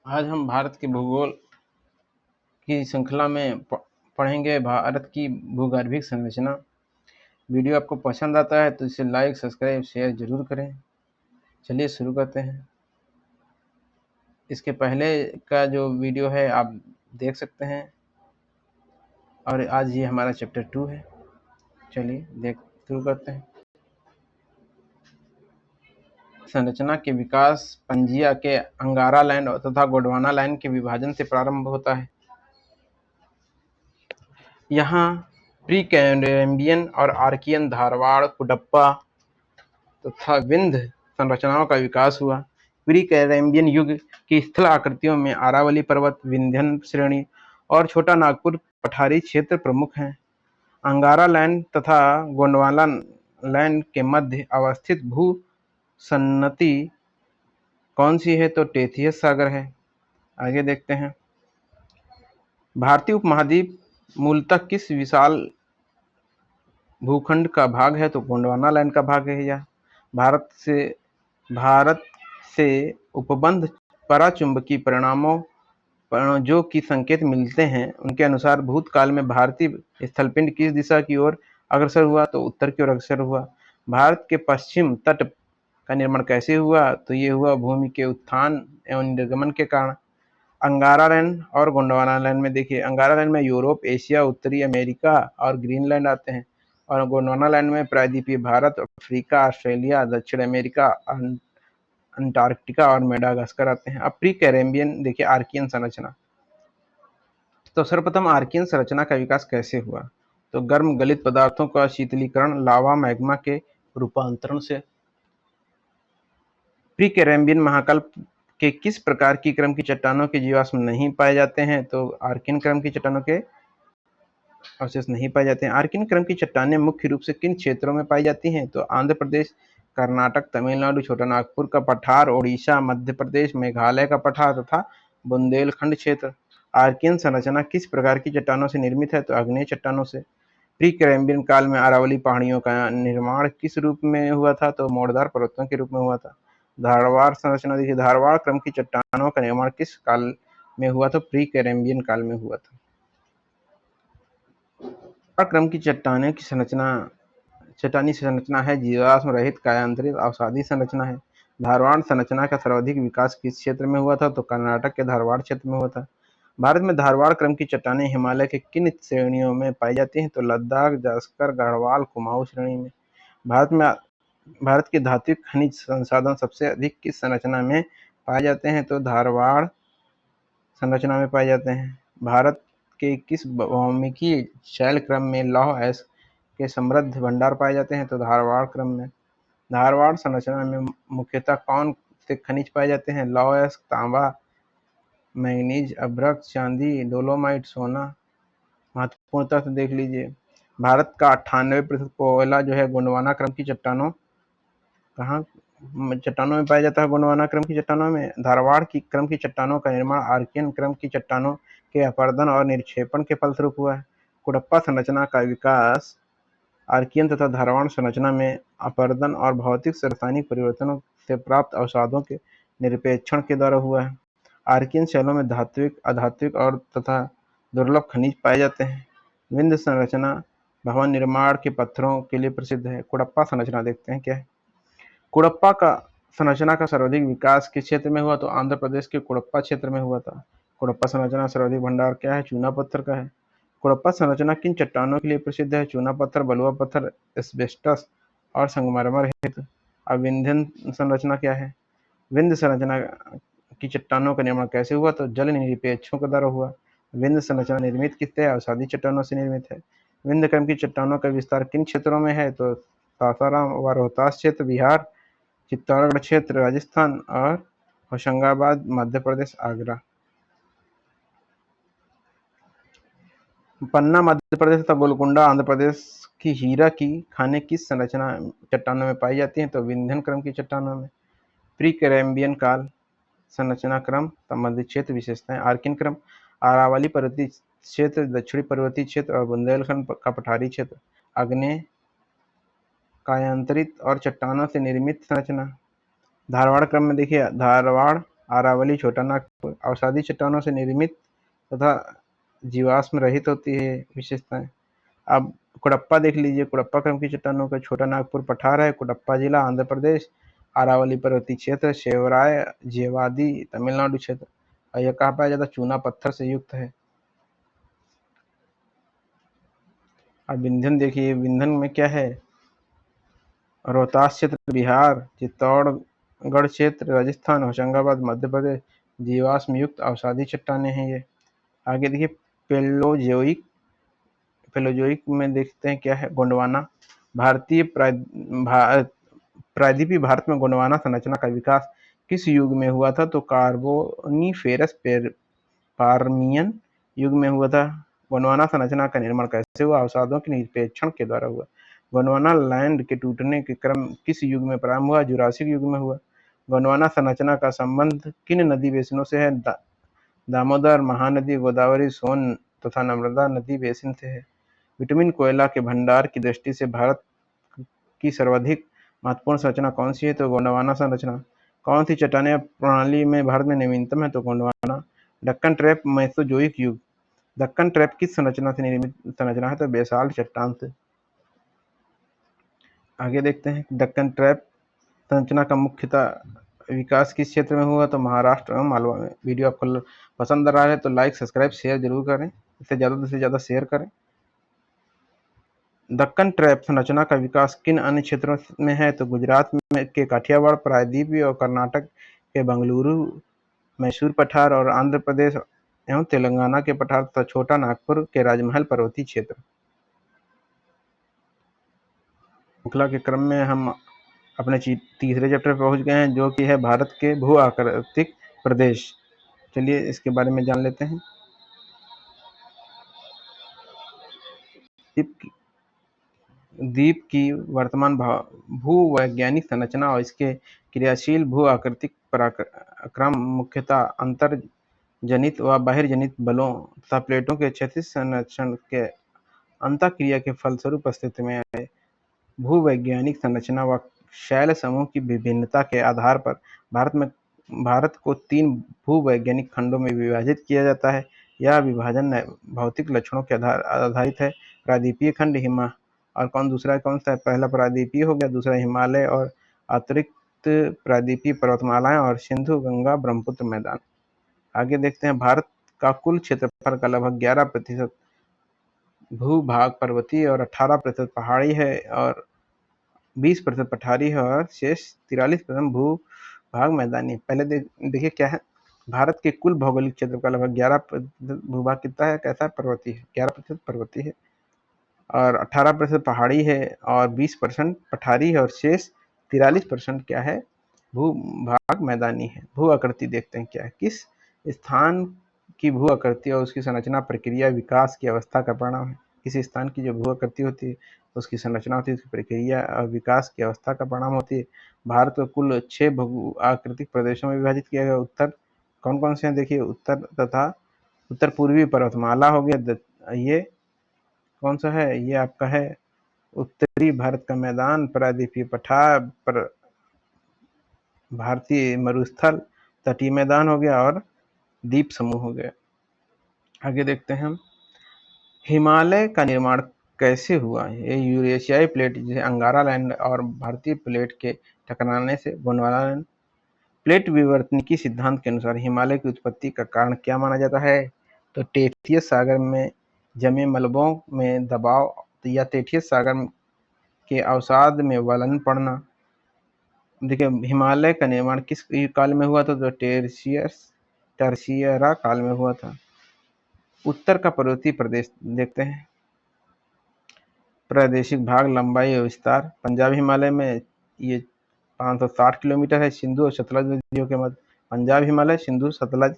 आज हम भारत के भूगोल की श्रृंखला में पढ़ेंगे भारत की भूगर्भिक संरचना। वीडियो आपको पसंद आता है तो इसे लाइक, सब्सक्राइब, शेयर जरूर करें। चलिए शुरू करते हैं। इसके पहले का जो वीडियो है आप देख सकते हैं और आज ये हमारा चैप्टर 2 है। चलिए शुरू करते हैं। संरचना के विकास पंजिया के अंगारा लैंड तथा गोंडवाना लैंड के विभाजन से प्रारंभ होता है। यहाँ प्री कैम्ब्रियन और आर्कियन, धारवाड़, कुडप्पा तथा विंध्य संरचनाओं का विकास हुआ। प्री कैम्ब्रियन युग की स्थल आकृतियों में अरावली पर्वत, विंध्यन श्रेणी और छोटा नागपुर पठारी क्षेत्र प्रमुख हैं। अंगारा लैंड तथा गोंडवाना लैंड के मध्य अवस्थित भू सन्नति कौन सी है? तो टेथियस सागर है। आगे देखते हैं। भारतीय उपमहाद्वीप मूलतः किस विशाल भूखंड का भाग है? तो गोंडवाना लैंड का भाग है यह। भारत से उपबंध पराचुंबकीय परिणामों जो कि संकेत मिलते हैं, उनके अनुसार भूतकाल में भारतीय स्थलपिंड किस दिशा की ओर अग्रसर हुआ? तो उत्तर की ओर अग्रसर हुआ। भारत के पश्चिम तट का निर्माण कैसे हुआ? तो ये हुआ भूमि के उत्थान एवं निर्गमन के कारण। अंगारा लैंड और गोंडवाना लैंड में देखिए, अंगारा लैंड में यूरोप, एशिया, उत्तरी अमेरिका और ग्रीनलैंड आते हैं और गोंडवाना लैंड में प्रायद्वीपीय भारत, अफ्रीका, ऑस्ट्रेलिया, दक्षिण अमेरिका, अंटार्कटिका और मेडागास्कर आते हैं। अब प्री कैरेबियन देखिए, आर्कियन संरचना। तो सर्वप्रथम आर्कियन संरचना का विकास कैसे हुआ? तो गर्म गलित पदार्थों का शीतलीकरण, लावा मैग्मा के रूपांतरण से। प्री कैरेबियन महाकल्प के किस प्रकार की क्रम की चट्टानों के जीवाश्म नहीं पाए जाते हैं? तो आर्कियन क्रम की चट्टानों के अवशेष नहीं पाए जाते हैं। आर्कियन क्रम की चट्टानें मुख्य रूप से किन क्षेत्रों में पाई जाती हैं? तो आंध्र प्रदेश, कर्नाटक, तमिलनाडु, छोटा नागपुर का पठार, ओडिशा, मध्य प्रदेश, मेघालय का पठार तथा बुंदेलखंड क्षेत्र। आर्कियन संरचना किस प्रकार की चट्टानों से निर्मित है? तो आग्नेय चट्टानों से। प्री कैम्ब्रियन काल में अरावली पहाड़ियों का निर्माण किस रूप में हुआ था? तो मोड़दार पर्वतों के रूप में हुआ था। धारवाड़ संरचना देखिए, धारवाड़ क्रम की चट्टानों का निर्माण किस काल में हुआ? तो प्री कैम्ब्रियन काल में हुआ था। क्रम की चट्टानों की चट्टानी संरचना है जीवाश्म रहित कायांतरित अवसादी संरचना है। धारवाड़ संरचना का सर्वाधिक विकास किस क्षेत्र में हुआ था? तो कर्नाटक के धारवाड़ क्षेत्र में हुआ था। भारत में धारवाड़ क्रम की चट्टानें हिमालय के किन श्रेणियों में पाई जाती हैं? तो लद्दाख, जास्कर, गढ़वाल, कुमाऊं श्रेणी में। भारत के धात्विक खनिज संसाधन सबसे अधिक किस संरचना में पाए जाते हैं? तो धारवाड़ संरचना में पाए जाते हैं। भारत के किस भौमिकीय शैल क्रम में लौह अयस्क के समृद्ध भंडार पाए जाते हैं? तो धारवाड़ क्रम में। धारवाड़ संरचना में मुख्यतः कौन से खनिज पाए जाते हैं? लौह अयस्क, तांबा, मैंगनीज, अभ्रक, चांदी, डोलोमाइट, सोना। महत्वपूर्ण तथ्य देख लीजिए, भारत का 98% कोयला जो है गोंडवाना क्रम की चट्टानों में पाया जाता है। गोंडवाना क्रम की चट्टानों में। धारवाड़ की क्रम की चट्टानों का निर्माण आर्कियन क्रम की चट्टानों के अपरदन और निक्षेपण के फलस्वरूप हुआ है। कुडप्पा संरचना का विकास आर्कियन तथा धारवाड़ संरचना में अपरदन और भौतिक रासायनिक परिवर्तनों से प्राप्त अवसादों के निरपेक्षण के द्वारा हुआ है। आर्कियन शैलों में धात्विक, अधात्विक और तथा दुर्लभ खनिज पाए जाते हैं। विंध्य संरचना भवन निर्माण के पत्थरों के लिए प्रसिद्ध है। कुडप्पा संरचना देखते हैं क्या है। कुडप्पा का संरचना का सर्वाधिक विकास किस क्षेत्र में हुआ? तो आंध्र प्रदेश के कुडप्पा क्षेत्र में हुआ था। कुडप्पा संरचना सर्वाधिक भंडार क्या है? चूना पत्थर का है। कुडप्पा संरचना किन चट्टानों के लिए प्रसिद्ध है? चूना पत्थर, बलुआ पत्थर, एस्बेस्टस और संगमरमर हेतु। अब विंध्यन संरचना क्या है? विंध्य संरचना की चट्टानों का निर्माण कैसे हुआ? तो जल निरपेक्षों के द्वारा हुआ। विंध्य संरचना निर्मित किससे? अवसादी चट्टानों से निर्मित है। विंध्य क्रम की चट्टानों का विस्तार किन क्षेत्रों में है? तो सासाराम व रोहतास क्षेत्र बिहार, चित्तौड़गढ़ क्षेत्र राजस्थान और होशंगाबाद मध्य प्रदेश, आगरा। पन्ना मध्य प्रदेश तथा गोलकुंडा आंध्र प्रदेश की हीरा की खानें किस संरचना चट्टानों में पाई जाती हैं? तो विंध्यन क्रम की चट्टानों में। प्री कैम्ब्रियन काल संरचना क्रम संबंधित क्षेत्र विशेषताएं। आर्कियन क्रम अरावली पर्वतीय क्षेत्र, दक्षिणी पर्वतीय क्षेत्र और बुंदेलखंड का पठारी क्षेत्र। आग्नेय कायांतरित और चट्टानों से निर्मित संरचना। धारवाड़ क्रम में देखिए, धारवाड़ अरावली, छोटा नागपुर। अवसादी चट्टानों से निर्मित तथा जीवाश्म रहित होती है विशेषताएं। अब कुडप्पा देख लीजिए, कुडप्पा क्रम की चट्टानों का छोटा नागपुर पठार है, कुडप्पा जिला आंध्र प्रदेश, अरावली पर्वतीय क्षेत्र, शेवराय जेवादी तमिलनाडु क्षेत्र। और यह कहाँ पाया जाता है? चूना पत्थर से युक्त है। अब विंध्यन देखिए, विंध्यन में क्या है? रोहतास क्षेत्र बिहार, चित्तौड़गढ़ क्षेत्र राजस्थान, होशंगाबाद मध्य प्रदेश। जीवाश्म युक्त अवसादी चट्टानें हैं ये। आगे देखिए पेलोजोइक, पेलोजोइक में देखते हैं क्या है? गोंडवाना। भारतीय प्रायद्वीपीय भारत में गोंडवाना संरचना का विकास किस युग में हुआ था? तो कार्बोनिफेरस पार्मियन युग में हुआ था। गोंडवाना संरचना का निर्माण कैसे हुआ? अवसादों के निक्षेपण के द्वारा हुआ। गोंडवाना लैंड के टूटने के क्रम किस युग में प्रारंभ हुआ? जुरासिक युग में हुआ। गोंडवाना संरचना का संबंध किन नदी बेसिनों से है? दामोदर, महानदी, गोदावरी, सोन तथा नर्मदा नदी बेसिन से है। विटामिन कोयला के भंडार की दृष्टि से भारत की सर्वाधिक महत्वपूर्ण संरचना कौन सी है? तो गोंडवाना संरचना। कौन सी चट्टानें प्रणाली में भारत में नवीनतम है? तो गोंडवाना। दक्कन ट्रैप मेसोजोइक युग। दक्कन ट्रैप किस संरचना से निर्मित संरचना है? तो बेसाल्ट चट्टान से। आगे देखते हैं दक्कन ट्रैप संरचना का मुख्यतः विकास किस क्षेत्र में हुआ? तो महाराष्ट्र एवं मालवा में। वीडियो आपको पसंद आ रहा है तो लाइक, सब्सक्राइब, शेयर जरूर करें। इसे ज़्यादा से ज़्यादा शेयर करें। दक्कन ट्रैप संरचना का विकास किन अन्य क्षेत्रों में है? तो गुजरात में के काठियावाड़, प्रायद्वीपीय और कर्नाटक के बंगलुरु, मैसूर पठार और आंध्र प्रदेश एवं तेलंगाना के पठार तथा छोटा नागपुर के राजमहल पर्वतीय क्षेत्र। श्रृंखला के क्रम में हम अपने तीसरे चैप्टर पर पहुंच गए हैं, जो कि है भारत के भू आकृतिक प्रदेश। चलिए इसके बारे में जान लेते हैं। द्वीप की वर्तमान भूवैज्ञानिक संरचना और इसके क्रियाशील भू आकृतिक पराक्रम मुख्यतः अंतर्जनित व बाह्यजनित बलों तथा प्लेटों के क्षैतिज संरक्षण के अंतःक्रिया के फलस्वरूप अस्तित्व में आए। भूवैज्ञानिक संरचना व शैल समूह की विभिन्नता के आधार पर भारत को 3 भूवैज्ञानिक खंडों में विभाजित किया जाता है। यह विभाजन भौतिक लक्षणों के आधारित है। प्रायद्वीपीय खंड और दूसरा कौन सा है? पहला प्रायद्वीपीय हो गया, दूसरा हिमालय और अतिरिक्त प्रायद्वीपीय पर्वतमालाएं और सिंधु गंगा ब्रह्मपुत्र मैदान। आगे देखते हैं भारत का कुल क्षेत्रफल का लगभग 11% भूभाग पर्वतीय और 18% पहाड़ी है और 20% पठारी है और शेष 43% भूभाग मैदानी। पहले देखिए क्या है? भारत के कुल भौगोलिक क्षेत्र का लगभग 11% भूभाग कितना है? कैसा? पर्वतीय है। 11% पर्वतीय है और 18% पहाड़ी है और 20% पठारी है और शेष 43% क्या है? भूभाग मैदानी है। भू आकृति देखते हैं क्या है? किस स्थान की भू आकृति और उसकी संरचना प्रक्रिया विकास की अवस्था का परिणाम है। किसी स्थान की जो भू आकृति होती है, उसकी संरचना होती है, उसकी प्रक्रिया और विकास की अवस्था का परिणाम होती है। भारत को कुल 6 भू आकृतिक प्रदेशों में विभाजित किया गया। उत्तर कौन कौन से हैं? देखिए उत्तर तथा उत्तर पूर्वी पर्वतमाला हो गया। ये कौन सा है? ये आपका है उत्तरी भारत का मैदान, प्रायद्वीपीय पठार, भारतीय मरुस्थल, तटीय मैदान हो गया और द्वीप समूह हो गया। आगे देखते हैं हम हिमालय का निर्माण कैसे हुआ। ये यूरेशियाई प्लेट जैसे अंगारा लैंड और भारतीय प्लेट के टकराने से गोंडवाना लैंड। प्लेट विवर्तनिकी सिद्धांत के अनुसार हिमालय की उत्पत्ति का कारण क्या माना जाता है? तो टेथियस सागर में जमे मलबों में दबाव या टेथियस सागर के अवसाद में वलन पड़ना। देखिए हिमालय का निर्माण किस काल में हुआ था? तो टर्शियरा काल में हुआ था। उत्तर का पर्वतीय प्रदेश देखते हैं। प्रादेशिक भाग, लंबाई और विस्तार। पंजाब हिमालय में ये 560 किलोमीटर है। सिंधु और सतलज नदियों के मध्य पंजाब हिमालय सिंधु सतलज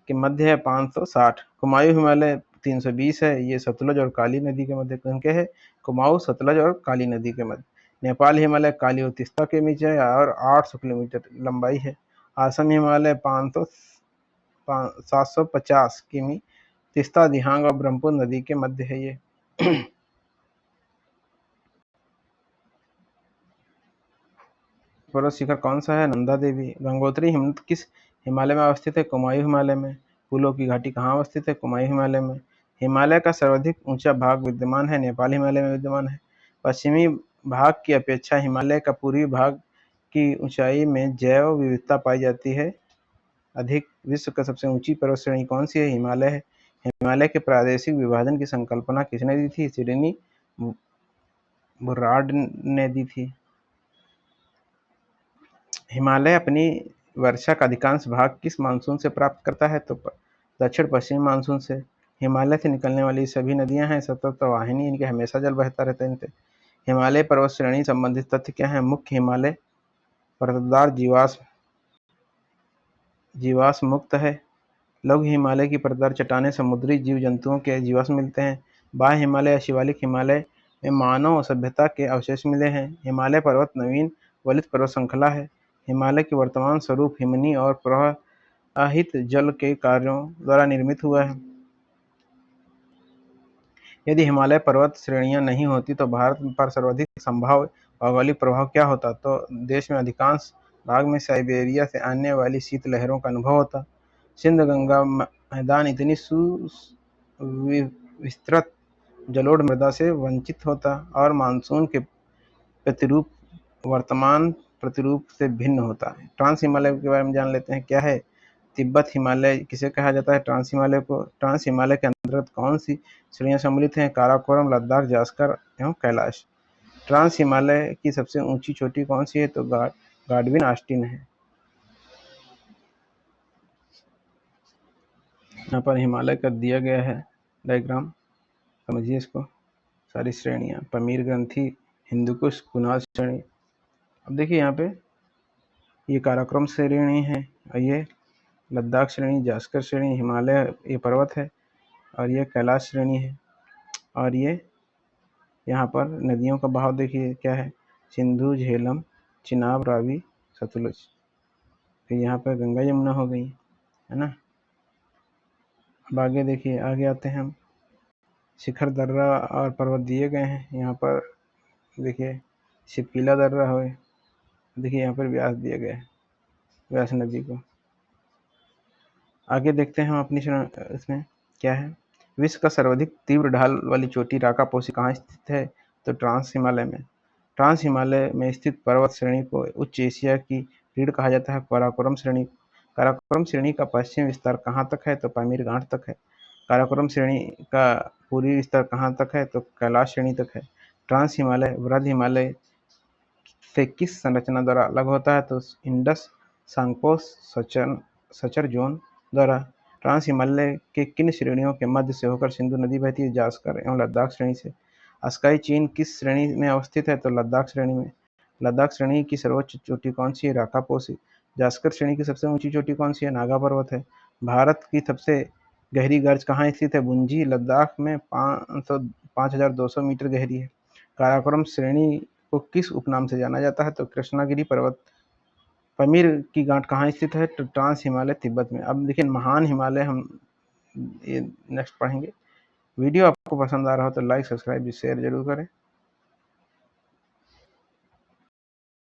के मध्य है 560। कुमायूं हिमालय 320 है। ये सतलज और काली नदी के मध्य के है। कुमाऊं सतलज और काली नदी के मध्य। नेपाल हिमालय काली और तीस्ता के बीच है और 800 किलोमीटर लंबाई है। असम हिमालय 750 किमी तीस्ता, दिहांग और ब्रह्मपुत्र नदी के मध्य है ये। पर्वत शिखर कौन सा है? नंदा देवी। गंगोत्री हिमनद किस हिमालय में अवस्थित है? कुमायूं हिमालय में। फूलों की घाटी कहाँ अवस्थित है? कुमायूं हिमालय में। हिमालय का सर्वाधिक ऊंचा भाग विद्यमान है? नेपाल हिमालय में विद्यमान है। पश्चिमी भाग की अपेक्षा हिमालय का पूर्वी भाग की ऊंचाई में जैव विविधता पाई जाती है अधिक। विश्व का सबसे ऊंची पर्वत श्रेणी कौन सी है? हिमालय है। हिमालय के प्रादेशिक विभाजन की संकल्पना किसने दी थी? सिडनी बुर्रार्ड ने दी थी। हिमालय अपनी वर्षा का अधिकांश भाग किस मानसून से प्राप्त करता है? तो दक्षिण पश्चिमी मानसून से। हिमालय से निकलने वाली सभी नदियां हैं सतत वाहिनी, इनके हमेशा जल बहता रहता है इनसे। हिमालय पर्वत श्रेणी संबंधित तथ्य क्या है? मुख्य हिमालय परतदार जीवाश्म मुक्त है। लघु हिमालय की परतदार चट्टानें समुद्री जीव जंतुओं के जीवाश्म मिलते हैं। बाह्य हिमालय या शिवालिक हिमालय में मानव सभ्यता के अवशेष मिले हैं। हिमालय पर्वत नवीन वलित पर्वत श्रृंखला है। हिमालय के वर्तमान स्वरूप हिमनी और प्रवाहित जल के कार्यों द्वारा निर्मित हुआ है। यदि हिमालय पर्वत श्रेणियां नहीं होती तो भारत पर सर्वाधिक संभाव्य भौगोलिक प्रभाव क्या होता? तो देश में अधिकांश भाग में साइबेरिया से आने वाली शीतलहरों का अनुभव होता। सिंध गंगा मैदान इतनी सुविस्तृत जलोढ़ मृदा से वंचित होता और मानसून के प्रतिरूप वर्तमान प्रतिरूप से भिन्न होता है। ट्रांस हिमालय के बारे में जान लेते हैं। क्या है? तिब्बत हिमालय किसे कहा जाता है? ट्रांस हिमालय को। ट्रांस हिमालय के अंतर्गत कौन सी श्रेणियां सम्मिलित हैं? काराकोरम, लद्दाख, जास्कर एवं कैलाश। ट्रांस हिमालय की सबसे ऊंची चोटी कौन सी है? तो गाडविन ऑस्टिन है। यहाँ पर हिमालय का दिया गया है डायग्राम, समझिए इसको। सारी श्रेणियाँ, पमीर ग्रंथि, हिंदुकुश, कुनाल श्रेणी। अब देखिए यहाँ पे ये काराकोरम श्रेणी है और ये लद्दाख श्रेणी, जास्कर श्रेणी, हिमालय ये पर्वत है और ये कैलाश श्रेणी है। और ये यहाँ पर नदियों का बहाव देखिए क्या है? सिंधु, झेलम, चिनाब, रावी, सतलुज। फिर यहाँ पर गंगा यमुना हो गई, है ना। अब आगे देखिए, आगे आते हैं हम। शिखर दर्रा और पर्वत दिए गए हैं। यहाँ पर देखिए शिपकीला दर्रा हो, देखिए यहाँ पर व्यास दिया गया है, व्यास नदी को। आगे देखते हैं हम अपनी इसमें क्या है। विश्व का सर्वाधिक तीव्र ढाल वाली चोटी राकापोसी कहाँ स्थित है? तो ट्रांस हिमालय में। ट्रांस हिमालय में स्थित पर्वत श्रेणी को उच्च एशिया की रीढ़ कहा जाता है। काराकोरम श्रेणी। काराकोरम श्रेणी का पश्चिम विस्तार कहाँ तक है? तो पामीर घाट तक है। काराकोरम श्रेणी का पूर्वी विस्तार कहाँ तक है? तो कैलाश श्रेणी तक है। ट्रांस हिमालय वृहद हिमालय से किस संरचना द्वारा अलग होता है? तो इंडस सांकोस सचर जोन द्वारा। ट्रांस हिमालय के किन श्रेणियों के मध्य से होकर सिंधु नदी बहती है? जास्कर एवं लद्दाख श्रेणी से। अस्काई चीन किस श्रेणी में अवस्थित है? तो लद्दाख श्रेणी में। लद्दाख श्रेणी की सर्वोच्च चोटी कौन सी है? राकापोसी। जास्कर श्रेणी की सबसे ऊंची चोटी कौन सी है? नागा पर्वत है। भारत की सबसे गहरी गर्ज कहाँ स्थित है? बुंजी, लद्दाख में 5200 मीटर गहरी है। काराकोरम श्रेणी को किस उपनाम से जाना जाता है? तो कृष्णागिरी पर्वत। पमीर की गांठ कहाँ स्थित है? तो ट्रांस हिमालय तिब्बत में। अब देखिए महान हिमालय हम ये नेक्स्ट पढ़ेंगे। वीडियो आपको पसंद आ रहा हो तो लाइक, सब्सक्राइब, शेयर जरूर करें।